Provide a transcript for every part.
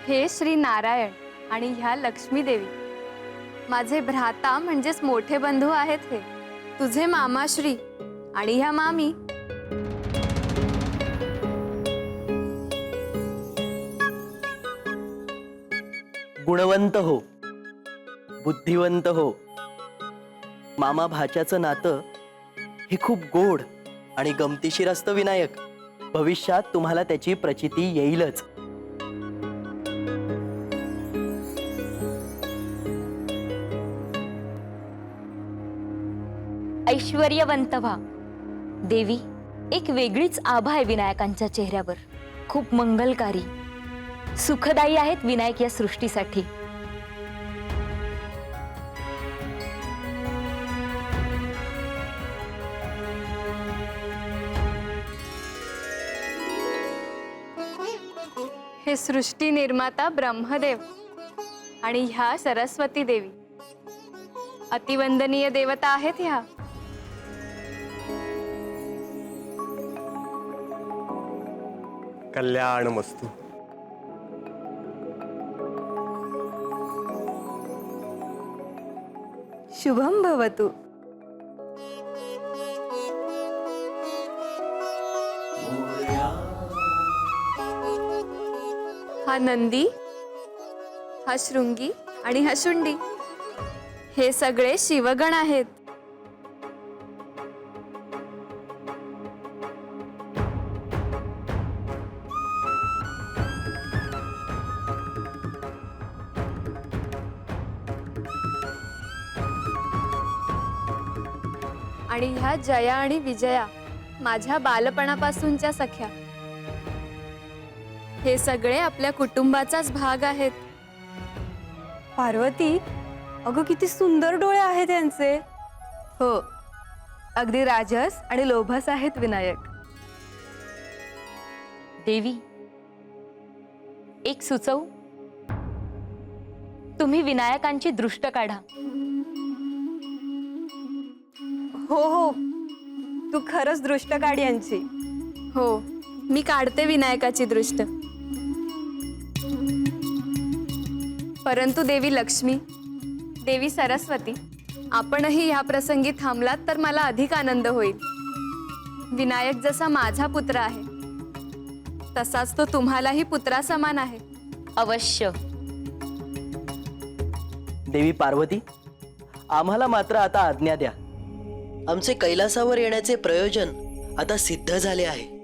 हे श्री नारायण आणि ह्या लक्ष्मी देवी माझे भ्राता म्हणजेच मोठे बंधू आहेत। हे तुझे मामा श्री आणि ह्या मामी। गुणवंत हो, बुद्धिवंत हो। मामा भाच्याचं नातं हे खूप गोड आणि गमतीशीर असतं विनायक। भविष्यात तुम्हाला त्याची प्रचिती येईलच। ऐश्वर्यवंत व्हा। देवी, एक वेगळीच आभा आहे विनायकांच्या चेहऱ्यावर। खूप मंगलकारी, सुखदायी आहेत विनायक या सृष्टीसाठी। हे सृष्टी निर्माता ब्रह्मदेव आणि ह्या सरस्वती देवी अतिवंदनीय देवता आहेत। ह्या कल्याणमस्तु। शुभम भवतु। हा नंदी, हा शृंगी आणि हा शुंडी हे सगळे शिवगण आहेत। आणि ह्या जया आणि विजया माझ्या बालपणापासूनच्या सख्या। हे सगळे आपल्या कुटुंबाचाच भाग आहेत। पार्वती, अगं किती सुंदर डोळे आहेत त्यांचे। हो, अगदी राजस आणि लोभस आहेत विनायक। देवी, एक सुचवू? तुम्ही विनायकांची दृष्ट काढा। हो हो, तू खरंच दृष्ट काढ यांची। हो, मी काढते विनायकाची दृष्ट। परंतु देवी लक्ष्मी, देवी सरस्वती, आपणही ह्या प्रसंगी थांबलात तर मला अधिक आनंद होईल। विनायक जसा माझा पुत्र आहे तसाच तो तुम्हालाही पुत्रासमान आहे। अवश्य। देवी पार्वती, आम्हाला मात्र आता आज्ञा द्या। आमचे कैलासावर येण्याचे प्रयोजन आता सिद्ध झाले आहे।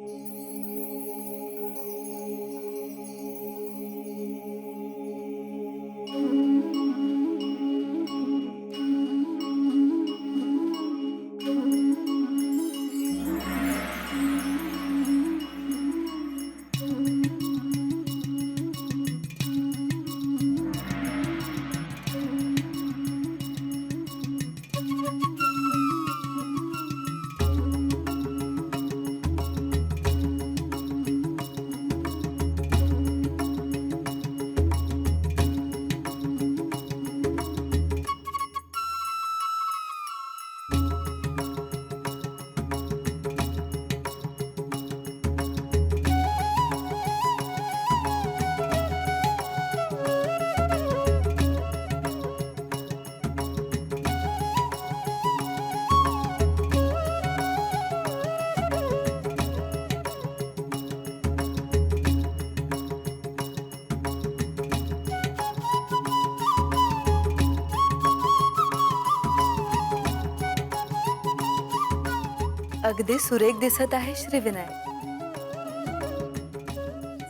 अगदी सुरेख दिसत आहे श्री विनायक।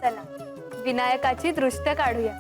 चला विनायकाची दृष्ट काढूया।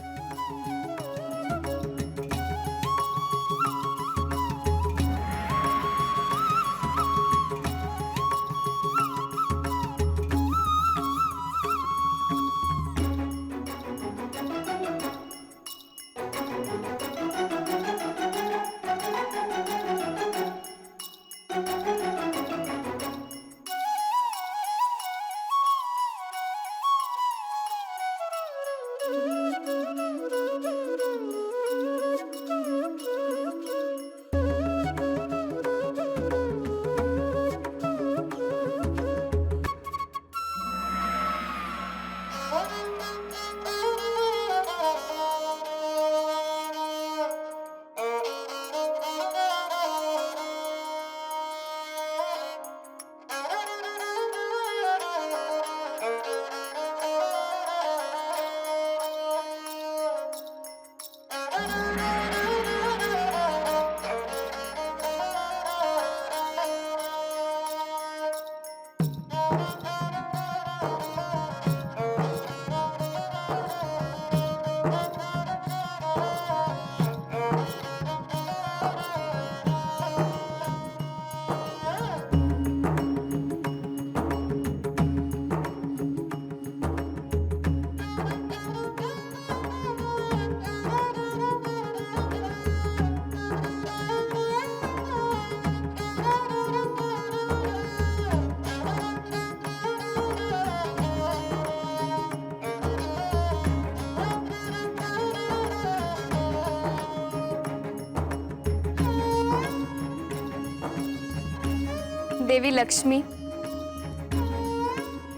देवी लक्ष्मी,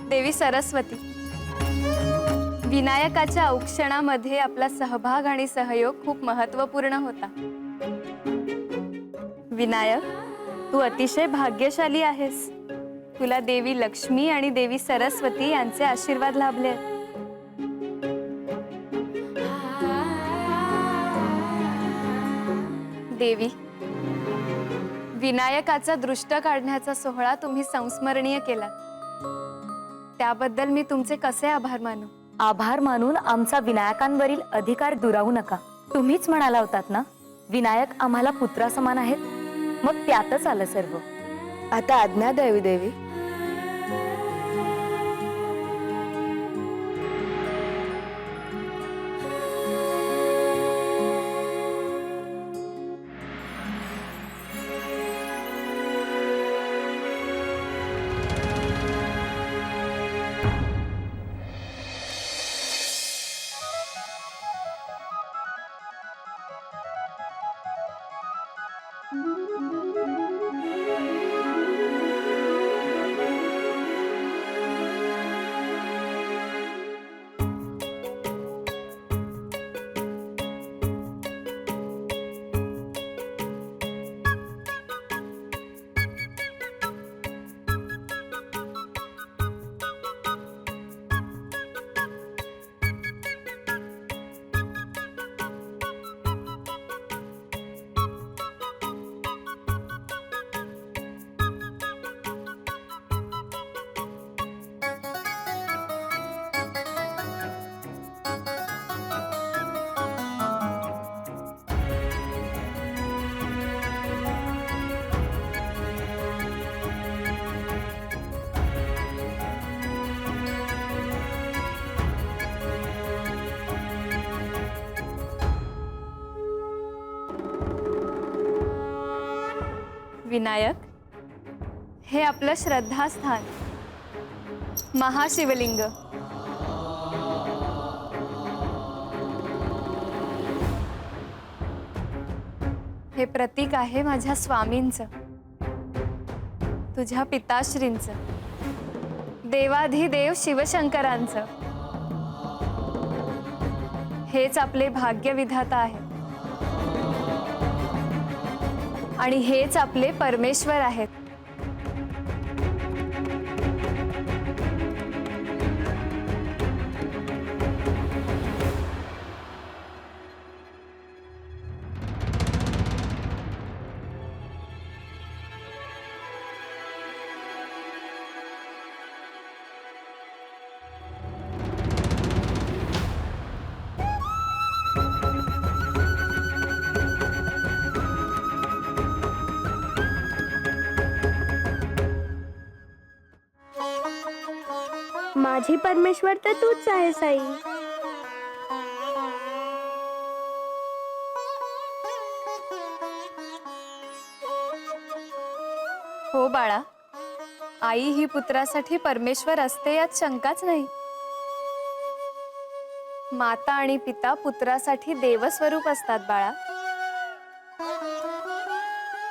देवी सरस्वती, विनायकाच्या औक्षणामध्ये आपला सहभाग आणि सहयोग खूप महत्त्वपूर्ण होता. विनायक, तू अतिशय भाग्यशाली आहेस. तुला देवी लक्ष्मी आणि देवी सरस्वती यांचे आशीर्वाद लाभले आहेत. देवी, विनायकाचा दृष्ट काढण्याचा सोहळा तुम्ही संस्मरणीय केला, त्याबद्दल मी तुमचे कसे आभार मानू. आभार मानून आमचा विनायकांवरील अधिकार दुरावू नका. तुम्हीच म्हणाला होतात ना, विनायक आम्हाला पुत्रासमान आहेत, मग त्यातच आलं सर्व. आता आज्ञा द्यावी देवी. विनायक, हे आपलं श्रद्धास्थान महाशिवलिंग. हे प्रतीक आहे माझ्या स्वामींचं, तुझ्या पिताश्रींचं, देवाधिदेव शिवशंकरांचं. हेच आपले भाग्यविधाता आहे आणि हेच आपले परमेश्वर आहेत. माझी परमेश्वर तर तूच आहेस आई. हो बाळा, आई ही पुत्रासाठी परमेश्वर असते यात शंकाच नाही. माता आणि पिता पुत्रासाठी देवस्वरूप असतात बाळा.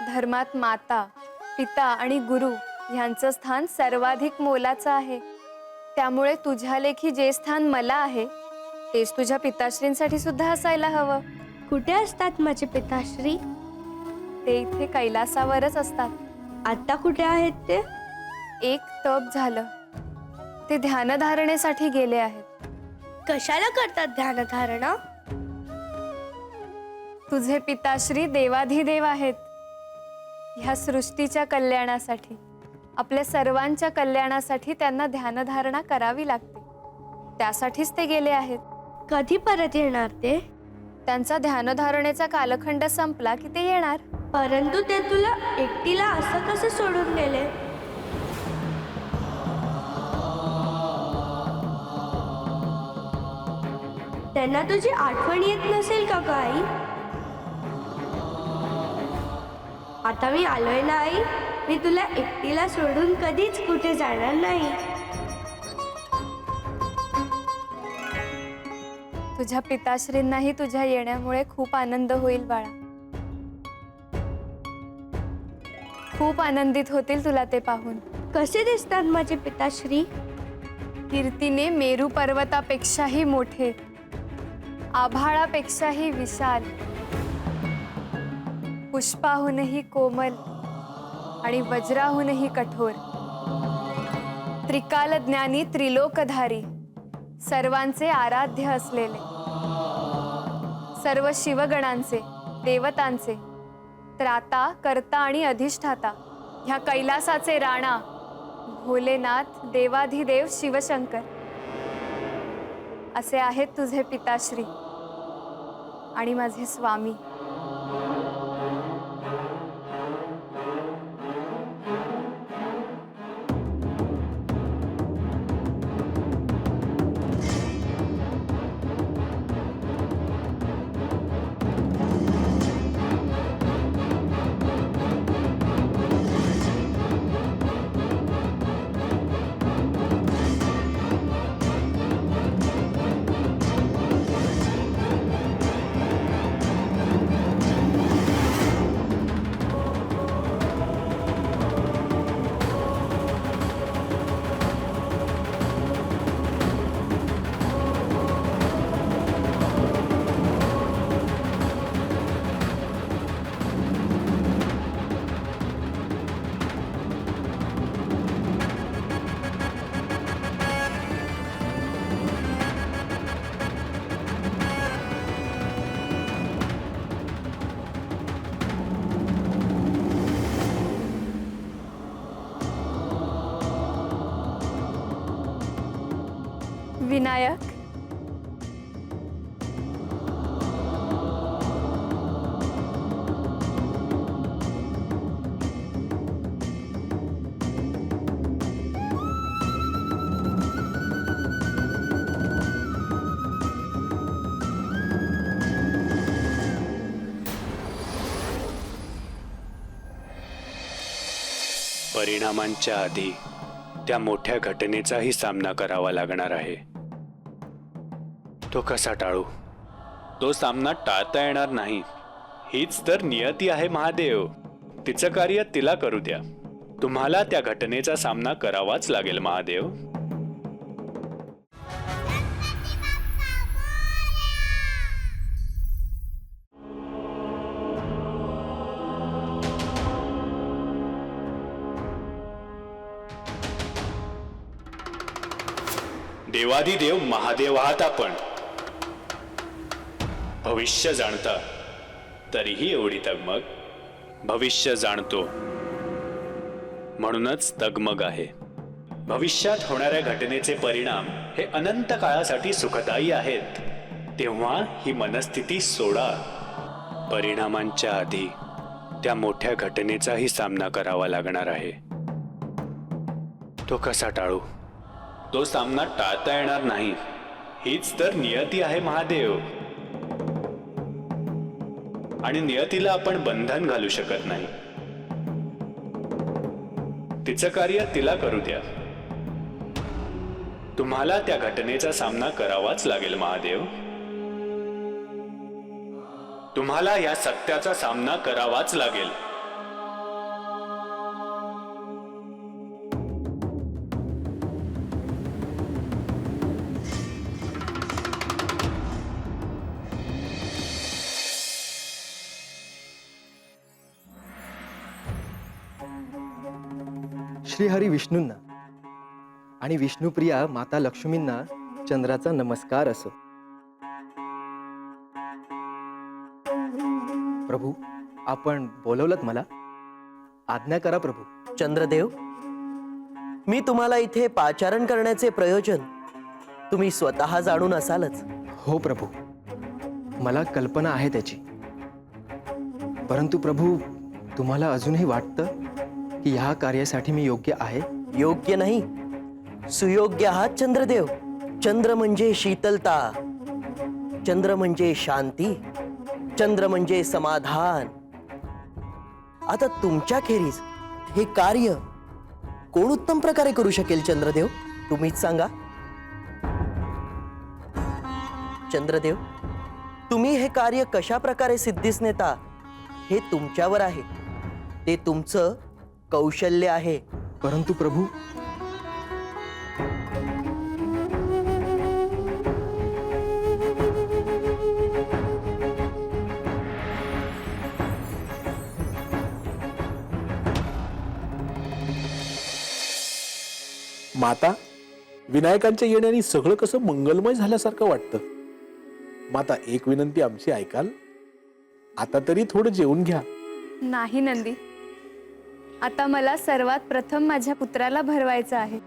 धर्मात माता, पिता आणि गुरु यांचं स्थान सर्वाधिक मोलाचं आहे. त्यामुळे तुझ्या लेखी जे स्थान मला आहे तेच तुझ्या पिताश्रींसाठी सुद्धा असायला हवं. कुठे असतात माझे पिताश्री? ते इथे कैलासावरच असतात. आता कुठे आहेत ते? एक तप झालं, ते ध्यानधारणेसाठी गेले आहेत. कशाला करतात ध्यानधारणा? तुझे पिताश्री देवाधिदेव आहेत. ह्या सृष्टीच्या कल्याणासाठी, आपल्या सर्वांच्या कल्याणासाठी त्यांना ध्यानधारणा करावी लागते. त्यासाठीच ते गेले आहेत. कधी परत येणार ते? त्यांचा ध्यानधारणेचा कालखंड संपला की ते येणार. परंतु ते तुला एकटीला असं कसं सोडून गेले? त्यांना तुझी आठवण येत नसेल का आई? आता मी आलोय ना आई, मी तुला एकटीला सोडून कधीच कुठे जाणार नाही. तुझ्या पिताश्रींनाही तुझ्या येण्यामुळे खूप आनंद होईल बाळा. खूप आनंदित होतील तुला ते पाहून. कसे दिसतात माझे पिताश्री? कीर्तीने मेरू पर्वतापेक्षाही मोठे, आभाळापेक्षाही विशाल, पुष्पाहूनही कोमल आणि वज्राहूनही कठोर, त्रिकाल ज्ञानी, त्रिलोकधारी, सर्वांचे आराध्य असलेले, सर्व शिवगणांचे, देवतांचे त्राता, कर्ता आणि अधिष्ठाता, ह्या कैलासाचे राणा भोलेनाथ, देवाधिदेव शिवशंकर असे आहेत तुझे पिताश्री आणि माझे स्वामी. विनायक, परिणामांच्या आधी त्या मोठ्या घटनेचाही सामना करावा लागणार आहे. तो कसा टाळू? तो सामना टाळता येणार नाही. हीच तर नियती आहे महादेव. तिचं कार्य तिला करू द्या. तुम्हाला त्या घटनेचा सामना करावाच लागेल महादेव. देवाधिदेव महादेव आहात आपण. भविष्य जाणता तरीही एवढी तगमग. भविष्य जाणतो म्हणूनच तगमग आहे. भविष्यात होणाऱ्या घटनेचे परिणाम हे अनंत काळासाठी सुखदायी आहेत. तेव्हा ही मनस्थिती सोडा. परिणामांच्या आधी त्या मोठ्या घटनेचाही सामना करावा लागणार आहे. तो कसा टाळू? तो सामना टाळता येणार नाही. हीच तर नियती आहे महादेव. आणि नियतीला आपण बंधन घालू शकत नाही. तिचं कार्य तिला करू द्या. तुम्हाला त्या घटनेचा सामना करावाच लागेल महादेव. तुम्हाला या सत्याचा सामना करावाच लागेल. श्रीहरी विष्णूंना आणि विष्णुप्रिया माता लक्ष्मींना चंद्राचा नमस्कार असो. प्रभू, आपण बोलवलत मला? आज्ञा करा प्रभू. चंद्रदेव, मी तुम्हाला इथे पाचारण करण्याचे प्रयोजन तुम्ही स्वतः जाणून असालच. हो प्रभू, मला कल्पना आहे त्याची. परंतु प्रभू, तुम्हाला अजूनही वाटतं की ह्या कार्यासाठी मी योग्य आहे? योग्य नाही, सुयोग्य आहात चंद्रदेव. चंद्र म्हणजे शीतलता, चंद्र म्हणजे शांती, चंद्र म्हणजे समाधान. आता तुमच्या खेरीज हे कार्य कोण उत्तम प्रकारे करू शकेल चंद्रदेव? तुम्हीच सांगा. चंद्रदेव, तुम्ही हे कार्य कशा प्रकारे सिद्धीस नेता हे तुमच्यावर आहे. ते तुमचं कौशल्य आहे. परंतु प्रभू, माता, विनायकांच्या येण्याने सगळं कसं मंगलमय झाल्यासारखं वाटतं. माता, एक विनंती आमची ऐकाल? आता तरी थोडं जेवून घ्या. नाही नंदी, आता मला सर्वात प्रथम माझ्या पुत्राला भरवायचं आहे.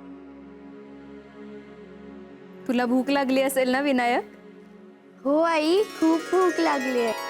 तुला भूक लागली असेल ना विनायक? हो आई, खूप भूक लागली आहे.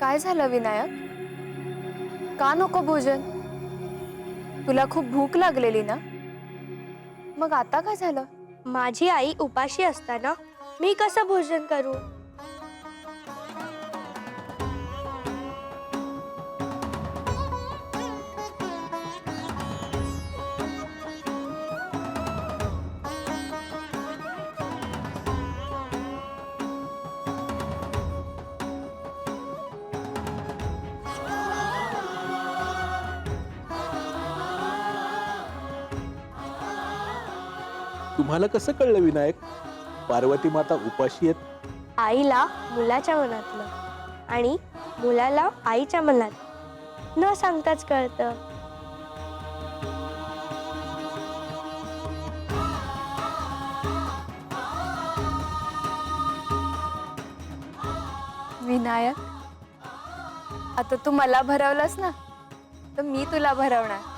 काय झालं विनायक? का नको भोजन? तुला खूप भूक लागलेली ना? मग आता काय झालं? माझी आई उपाशी असताना मी कसं भोजन करू? तुम्हाला कसं कळलं विनायक, पार्वती माता उपाशी आहेत? आईला मुलाच्या मनातलं आणि मुलाला आईच्या मनात न सांगताच कळतं. विनायक, आता तू मला भरवलंस ना, तर मी तुला भरवणार.